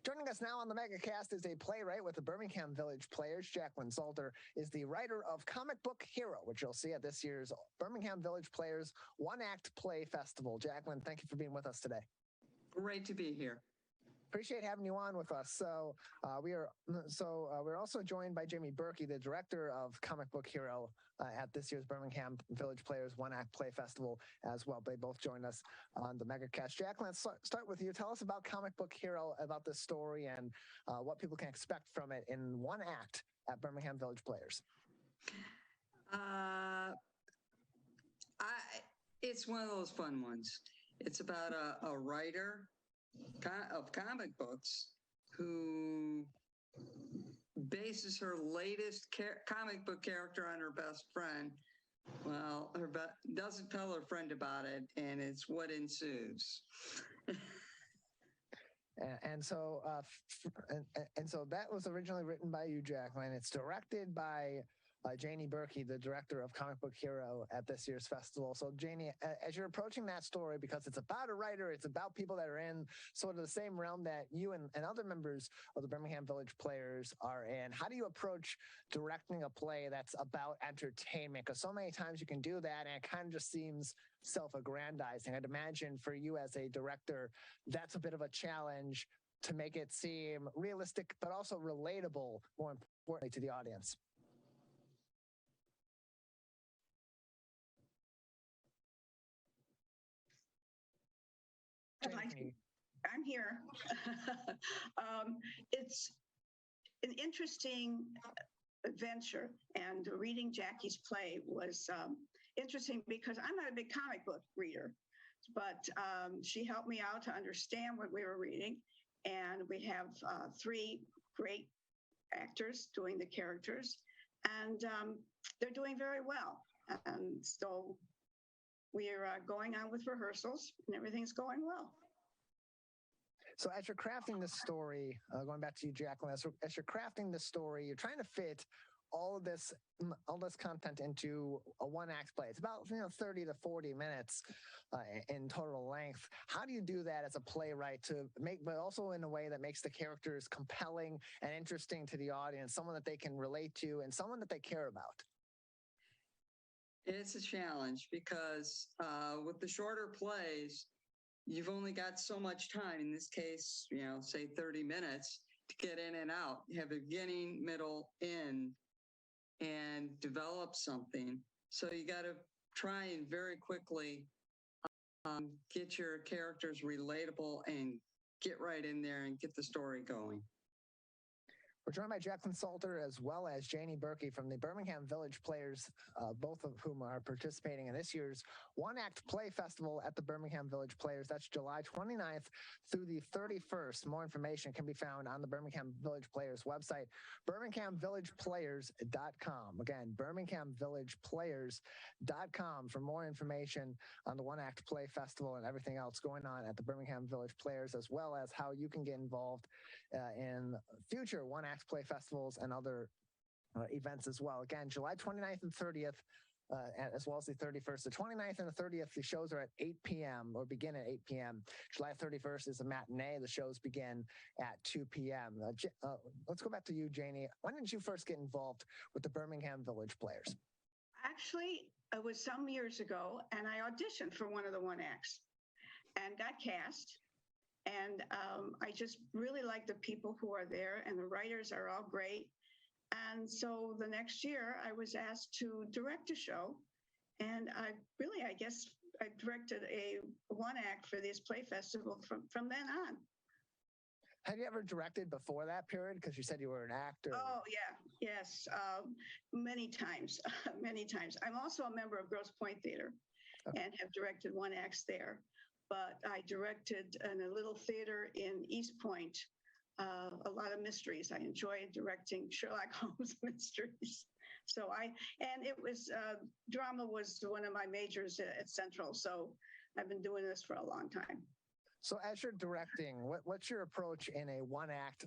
Joining us now on the Megacast is a playwright with the Birmingham Village Players. Jacqueline Salter is the writer of Comic Book Hero, which you'll see at this year's Birmingham Village Players One-Act Play Festival. Jacqueline, thank you for being with us today. Great to be here. Appreciate having you on with us. We're also joined by Burkey, the director of Comic Book Hero at this year's Birmingham Village Players One Act Play Festival as well. They both joined us on the Megacast. Jacqueline, let's start with you. Tell us about Comic Book Hero, about this story, and what people can expect from it in one act at Birmingham Village Players. It's one of those fun ones. It's about a writer of comic books who bases her latest comic book character on her best friend. Well, doesn't tell her friend about it, and it's what ensues. And so that was originally written by you, Jacqueline. It's directed by Janie, Burkey, the director of Comic Book Hero at this year's festival. So Janie, as you're approaching that story, because it's about a writer, it's about people that are in sort of the same realm that you and other members of the Birmingham Village Players are in, how do you approach directing a play that's about entertainment? Because so many times you can do that and it kind of just seems self-aggrandizing. I'd imagine for you as a director, that's a bit of a challenge to make it seem realistic, but also relatable, more importantly, to the audience. I'm here. It's an interesting adventure, and reading Jackie's play was interesting because I'm not a big comic book reader, but she helped me out to understand what we were reading, and we have three great actors doing the characters, and they're doing very well. And so we're going on with rehearsals, and everything's going well. So as you're crafting this story, going back to you, Jacqueline, as you're crafting this story, you're trying to fit all this content into a one-act play. It's about 30 to 40 minutes in total length. How do you do that as a playwright but also in a way that makes the characters compelling and interesting to the audience, someone that they can relate to and someone that they care about? It's a challenge because with the shorter plays, you've only got so much time. In this case, say 30 minutes to get in and out. You have a beginning, middle, end, and develop something. So you got to try and very quickly get your characters relatable and get right in there and get the story going. We're joined by Jacqueline Salter as well as Janie Burkey from the Birmingham Village Players, both of whom are participating in this year's One-Act Play Festival at the Birmingham Village Players. That's July 29th through the 31st. More information can be found on the Birmingham Village Players website, birminghamvillageplayers.com. Again, birminghamvillageplayers.com for more information on the One-Act Play Festival and everything else going on at the Birmingham Village Players, as well as how you can get involved in future One-Act Play festivals and other events as well. Again, July 29th and 30th, as well as the 31st. The 29th and the 30th, the shows are at 8 p.m. or begin at 8 p.m. July 31st is a matinee. The shows begin at 2 p.m. Let's go back to you, Janie. When did you first get involved with the Birmingham Village Players? Actually, it was some years ago, and I auditioned for one of the one-acts and got cast. And I just really like the people who are there, and the writers are all great. And so the next year I was asked to direct a show, and I guess I directed a one act for this play festival from then on. Have you ever directed before that period? Because you said you were an actor. Oh, yeah. Yes. Many times. Many times. I'm also a member of Grosse Pointe Theater and have directed one acts there. But I directed in a little theater in East Point, a lot of mysteries. I enjoyed directing Sherlock Holmes mysteries. Drama was one of my majors at Central. So I've been doing this for a long time. So as you're directing, what's your approach in a one-act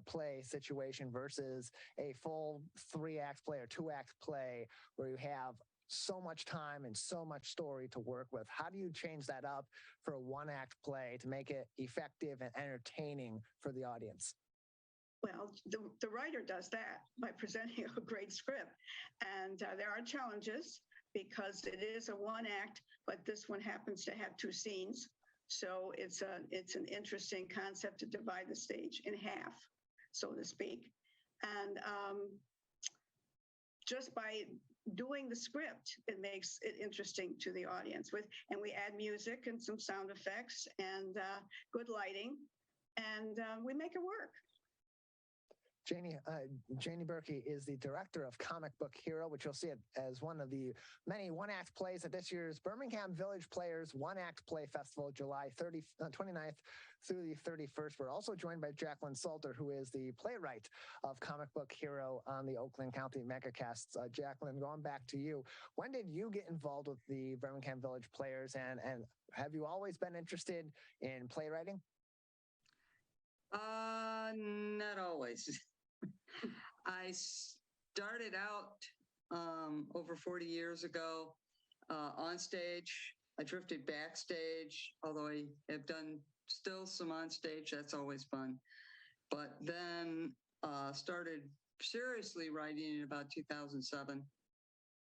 play situation versus a full 3-act play or 2-act play where you have so much time and so much story to work with. How do you change that up for a one-act play to make it effective and entertaining for the audience? Well, the writer does that by presenting a great script. And there are challenges because it is a one act, but this one happens to have two scenes. So it's an interesting concept to divide the stage in half, so to speak. And just by doing the script, it makes it interesting to the audience. And we add music and some sound effects and good lighting, and we make it work. Janie Burkey is the director of Comic Book Hero, which you'll see it as one of the many one-act plays at this year's Birmingham Village Players One-Act Play Festival, July 29th through the 31st. We're also joined by Jacqueline Salter, who is the playwright of Comic Book Hero on the Oakland County Megacasts. Jacqueline, going back to you, when did you get involved with the Birmingham Village Players, and have you always been interested in playwriting? Not always. I started out over 40 years ago on stage. I drifted backstage, although I have done still some on stage. That's always fun. But then started seriously writing in about 2007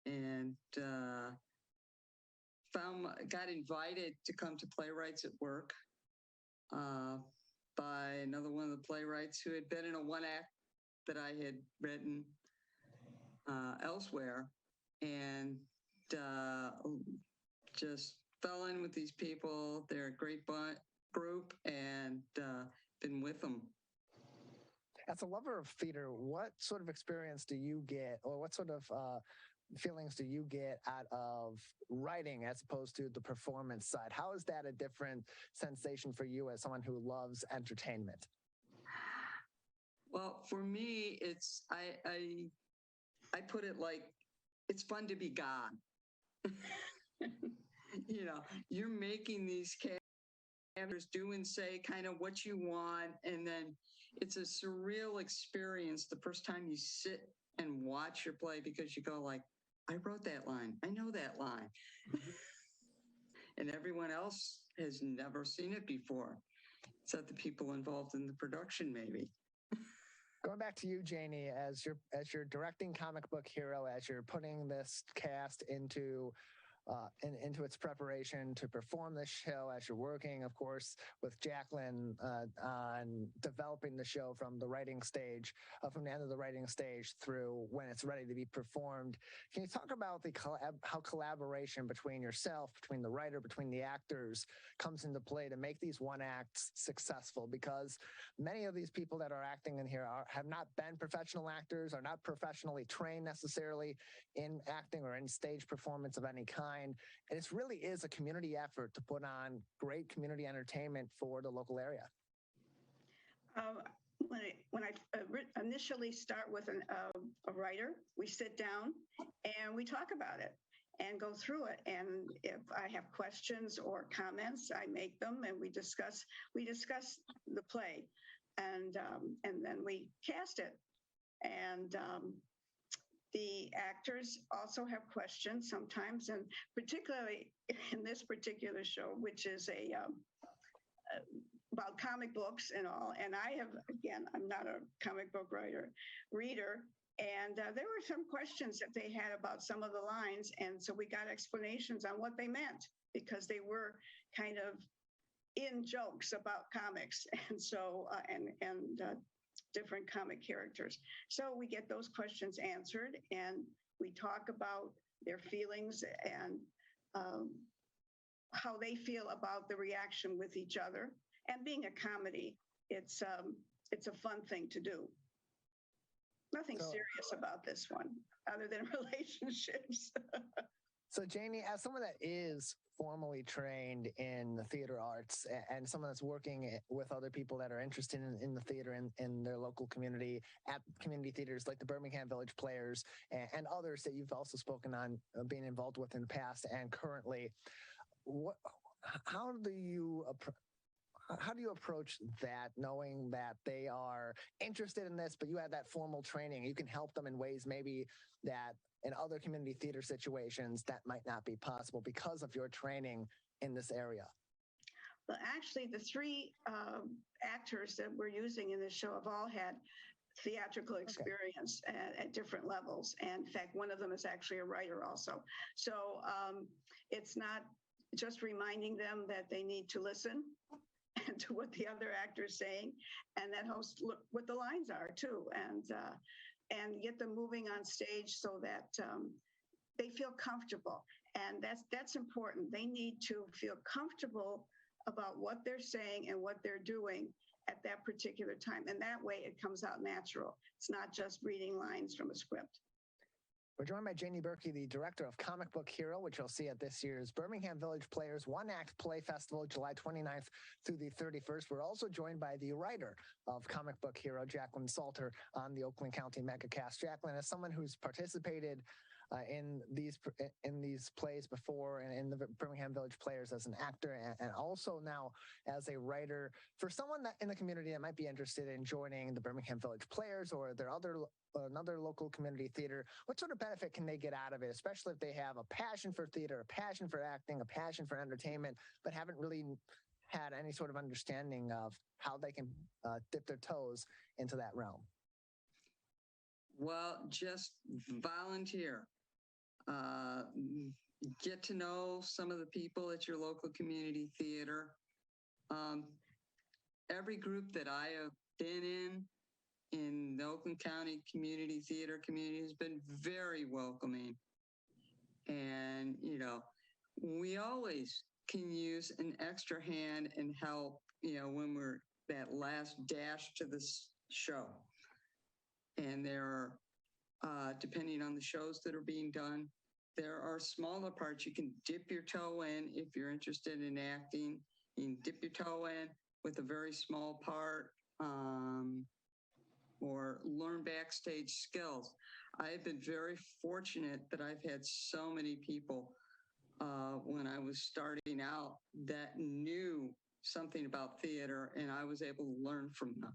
and got invited to come to Playwrights at work by another one of the playwrights who had been in a one-act that I had written elsewhere, and just fell in with these people. They're a great group, and been with them. As a lover of theater, what sort of experience do you get, or what sort of feelings do you get out of writing as opposed to the performance side? How is that a different sensation for you as someone who loves entertainment? Well, for me, it's I put it like it's fun to be God. You know, you're making these characters do and say kind of what you want, and then it's a surreal experience the first time you sit and watch your play because you go like, I wrote that line, I know that line, and everyone else has never seen it before, except the people involved in the production, maybe. Going back to you, Janie, as you're directing Comic Book Hero, as you're putting this cast into its preparation to perform this show, as you're working, of course, with Jacqueline on developing the show from the writing stage, from the end of the writing stage through when it's ready to be performed. Can you talk about how collaboration between yourself, between the writer, between the actors comes into play to make these one acts successful? Because many of these people that are acting in here have not been professional actors, are not professionally trained necessarily in acting or in stage performance of any kind. And it really is a community effort to put on great community entertainment for the local area. When I initially start with a writer, we sit down and we talk about it and go through it. And if I have questions or comments, I make them and we discuss the play, and then we cast it. And the actors also have questions sometimes, and particularly in this particular show, which is about comic books and all. And I'm not a comic book reader. And there were some questions that they had about some of the lines. And so we got explanations on what they meant, because they were kind of in jokes about comics. And so, different comic characters. So we get those questions answered, and we talk about their feelings and how they feel about the reaction with each other. And being a comedy, it's a fun thing to do. Nothing serious about this one other than relationships. So Janie, as someone that is formally trained in the theater arts and someone that's working with other people that are interested in the theater in their local community, at community theaters like the Birmingham Village Players and others that you've also spoken on being involved with in the past and currently, how how do you approach that, knowing that they are interested in this, but you have that formal training? You can help them in ways maybe that in other community theater situations that might not be possible because of your training in this area. Well, actually, the three actors that we're using in this show have all had theatrical experience at different levels. And in fact, one of them is actually a writer also. So it's not just reminding them that they need to listen to what the other actor is saying, and that host look what the lines are too, and get them moving on stage so that they feel comfortable. And that's important. They need to feel comfortable about what they're saying and what they're doing at that particular time. And that way it comes out natural. It's not just reading lines from a script. We're joined by Janie Burkey, the director of Comic Book Hero, which you'll see at this year's Birmingham Village Players One-Act Play Festival, July 29th through the 31st. We're also joined by the writer of Comic Book Hero, Jacqueline Salter, on the Oakland County Megacast. Jacqueline, as someone who's participated in these plays before and in the Birmingham Village Players as an actor and also now as a writer, for someone that in the community that might be interested in joining the Birmingham Village Players or another local community theater, what sort of benefit can they get out of it, especially if they have a passion for theater, a passion for acting, a passion for entertainment, but haven't really had any sort of understanding of how they can dip their toes into that realm? Well, just volunteer. Get to know some of the people at your local community theater. Every group that I have been in the Oakland County community theater community has been very welcoming. And, we always can use an extra hand and help, when we're that last dash to the show. And there are, depending on the shows that are being done, there are smaller parts you can dip your toe in if you're interested in acting. You can dip your toe in with a very small part or learn backstage skills. I've been very fortunate that I've had so many people when I was starting out that knew something about theater, and I was able to learn from them.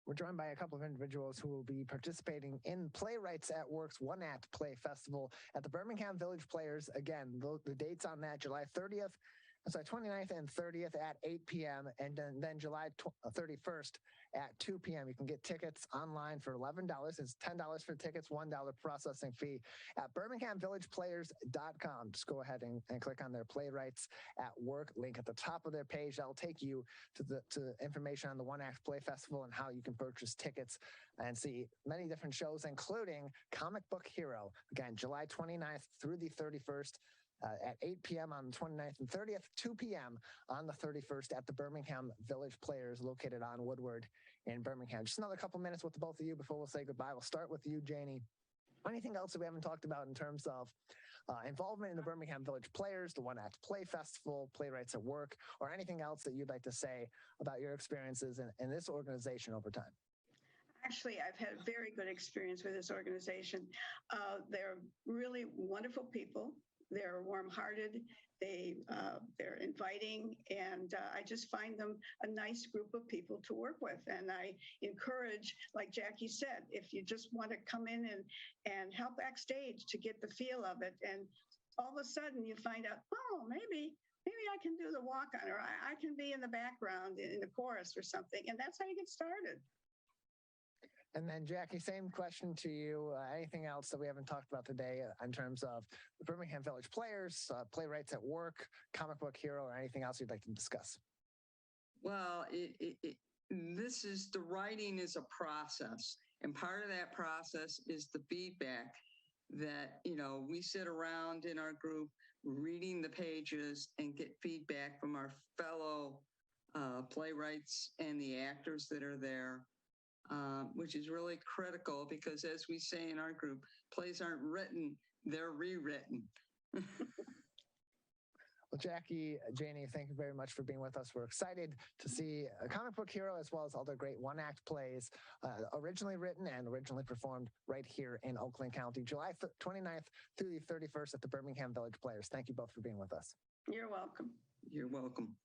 We're joined by a couple of individuals who will be participating in Playwrights at Work's One-Act Play Festival at the Birmingham Village Players. Again, the dates on that, July 29th and 30th at 8 p.m. and then July 31st at 2 p.m. You can get tickets online for $11. It's $10 for tickets, $1 processing fee at birminghamvillageplayers.com. Just go ahead and click on their Playwrights at Work link at the top of their page. That'll take you to information on the One-Act Play Festival and how you can purchase tickets and see many different shows, including Comic Book Hero. Again, July 29th through the 31st. At 8 p.m. on the 29th and 30th, 2 p.m. on the 31st at the Birmingham Village Players located on Woodward in Birmingham. Just another couple minutes with the both of you before we'll say goodbye. We'll start with you, Janie. Anything else that we haven't talked about in terms of involvement in the Birmingham Village Players, the One-Act Play Festival, Playwrights at Work, or anything else that you'd like to say about your experiences in this organization over time? Actually, I've had a very good experience with this organization. They're really wonderful people. They're warm-hearted, they're inviting, and I just find them a nice group of people to work with. And I encourage, like Jackie said, if you just want to come in and help backstage to get the feel of it, and all of a sudden you find out, oh, maybe I can do the walk-on, or I can be in the background in the chorus or something, and that's how you get started. And then, Jackie, same question to you. Anything else that we haven't talked about today in terms of the Birmingham Village Players, Playwrights at Work, Comic Book Hero, or anything else you'd like to discuss? Well, the writing is a process. And part of that process is the feedback that, we sit around in our group reading the pages and get feedback from our fellow playwrights and the actors that are there. Which is really critical because, as we say in our group, plays aren't written, they're rewritten. Well, Jackie, Janie, thank you very much for being with us. We're excited to see a Comic Book Hero as well as other great one-act plays originally written and originally performed right here in Oakland County, July 29th through the 31st at the Birmingham Village Players. Thank you both for being with us. You're welcome. You're welcome.